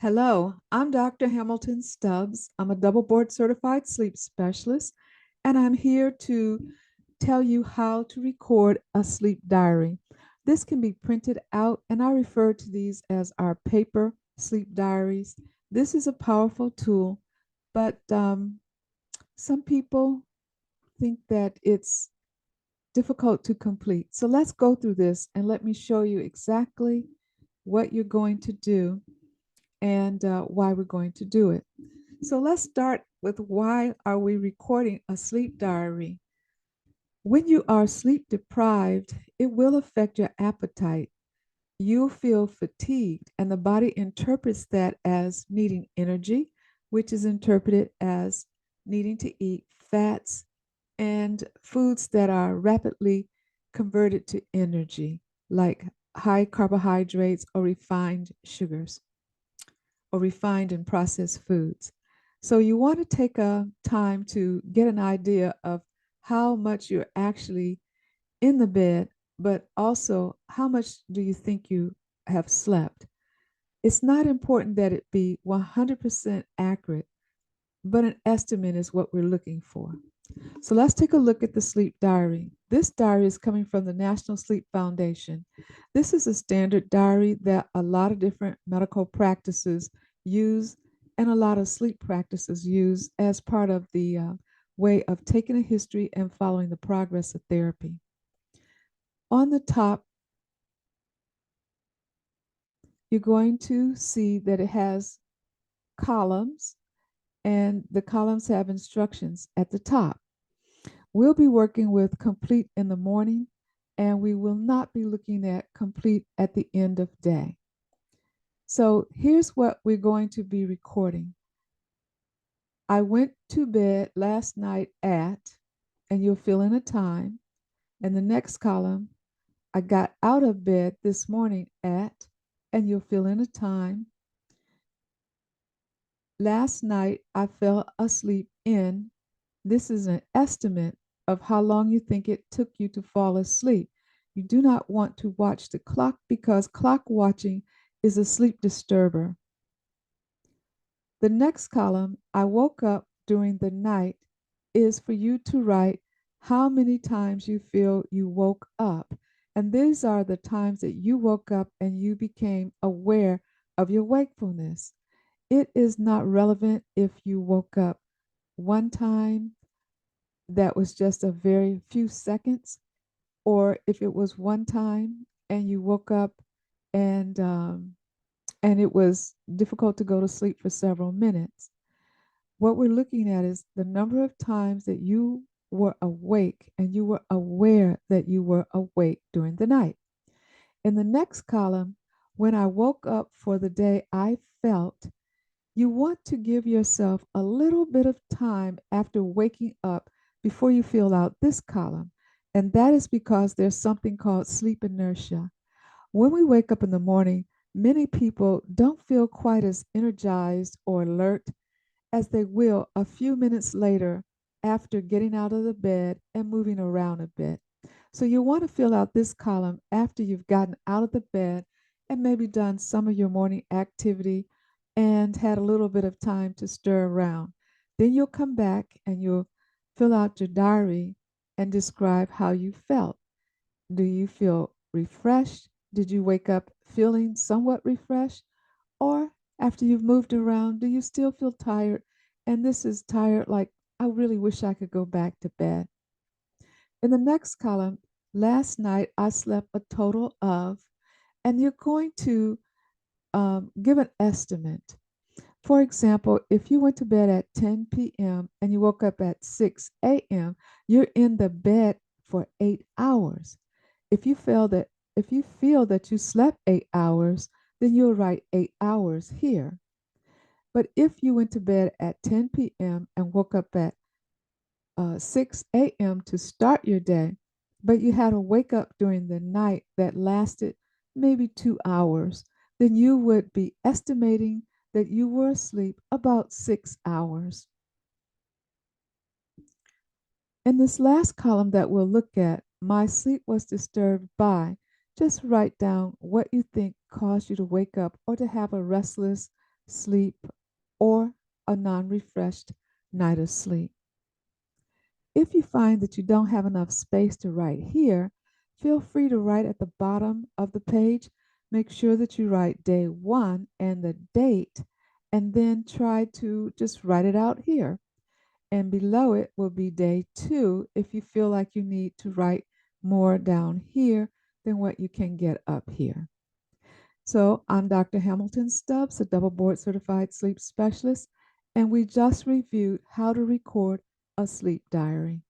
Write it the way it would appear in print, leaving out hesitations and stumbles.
Hello, I'm Dr. Hamilton Stubbs. I'm a double board certified sleep specialist, and I'm here to tell you how to record a sleep diary. This can be printed out, and I refer to these as our paper sleep diaries. This is a powerful tool, but some people think that it's difficult to complete. So let's go through this and let me show you exactly what you're going to do and why we're going to do it. So let's start with why are we recording a sleep diary? When you are sleep deprived, it will affect your appetite. You'll feel fatigued, and the body interprets that as needing energy, which is interpreted as needing to eat fats and foods that are rapidly converted to energy, like high carbohydrates or refined sugars or refined and processed foods. So you want to take a time to get an idea of how much you're actually in the bed, but also how much do you think you have slept. It's not important that it be 100% accurate, but an estimate is what we're looking for. So let's take a look at the sleep diary. This diary is coming from the National Sleep Foundation. This is a standard diary that a lot of different medical practices use and a lot of sleep practices use as part of the way of taking a history and following the progress of therapy. On the top, you're going to see that it has columns, and the columns have instructions at the top. We'll be working with complete in the morning, and we will not be looking at complete at the end of day. So here's what we're going to be recording. I went to bed last night at, and you'll fill in a time. And the next column, I got out of bed this morning at, and you'll fill in a time. Last night, I fell asleep in. This is an estimate of how long you think it took you to fall asleep. You do not want to watch the clock because clock watching is a sleep disturber. The next column, I woke up during the night, is for you to write how many times you feel you woke up. And these are the times that you woke up and you became aware of your wakefulness. It is not relevant if you woke up one time that was just a very few seconds, or if it was one time and you woke up and it was difficult to go to sleep for several minutes. What we're looking at is the number of times that you were awake and you were aware that you were awake during the night. In the next column, when I woke up for the day, I felt. You want to give yourself a little bit of time after waking up before you fill out this column. And that is because there's something called sleep inertia. When we wake up in the morning, many people don't feel quite as energized or alert as they will a few minutes later after getting out of the bed and moving around a bit. So you want to fill out this column after you've gotten out of the bed and maybe done some of your morning activity and had a little bit of time to stir around. Then you'll come back and you'll fill out your diary and describe how you felt. Do you feel refreshed? Did you wake up feeling somewhat refreshed? Or after you've moved around, do you still feel tired? And this is tired, like, I really wish I could go back to bed. In the next column, last night I slept a total of, and you're going to give an estimate. For example, if you went to bed at 10 p.m. and you woke up at 6 a.m., you're in the bed for 8 hours. If you feel that you slept 8 hours, then you'll write 8 hours here. But if you went to bed at 10 p.m. and woke up at 6 a.m. to start your day, but you had a wake up during the night that lasted maybe 2 hours, then you would be estimating that you were asleep about 6 hours. In this last column that we'll look at, my sleep was disturbed by, just write down what you think caused you to wake up or to have a restless sleep, or a non refreshed night of sleep. If you find that you don't have enough space to write here, feel free to write at the bottom of the page. Make sure that you write day 1 and the date, and then try to just write it out here. And below it will be day 2 if you feel like you need to write more down here than what you can get up here. So I'm Dr. Hamilton Stubbs, a double board certified sleep specialist, and we just reviewed how to record a sleep diary.